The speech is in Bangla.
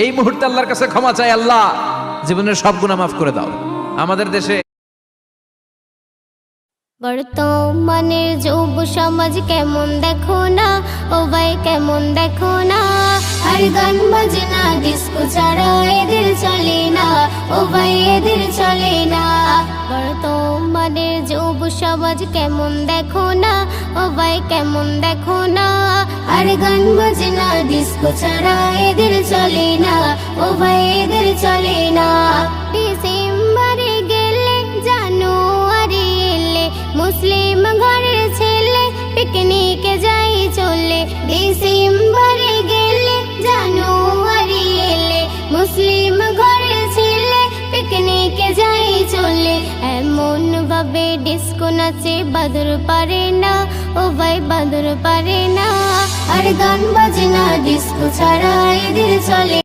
এই মুহূর্তে আল্লাহর কাছে ক্ষমা চাই, আল্লাহ জীবনের সব গুনাহ মাফ করে দাও। আমাদের দেশে বর্তমানের যুব সমাজ কেমন দেখো না, ও ভাই কেমন দেখো না, আর গান বাজনা ডিস্কো ছাড়া এদের চলে না, ও ভাই এদের চলে না। বর্তমানের যুব সমাজ কেমন দেখো না, ও ভাই কেমন দেখো না, আর গান বাজনা ডিস্কো ছাড়া এদের চলে না, ও ভাই এদের চলে না। ডিসেম্বরে গেলে জানুয়ারি এলে মুসলিম ঘরের ছেলে পিকনিকে যাই চলে, ডিসেম্বরে গেলে জানুয়ারি এলে মুসলিম ঘরের ছেলে পিকনিকে যাই চলে। এমন ভাবে ডিস্কো নাচে বাদর পারে না, ও ভাই বাদর পারে না, আর গান বাজনা ডিস্কো ছাড়া এদের চলে।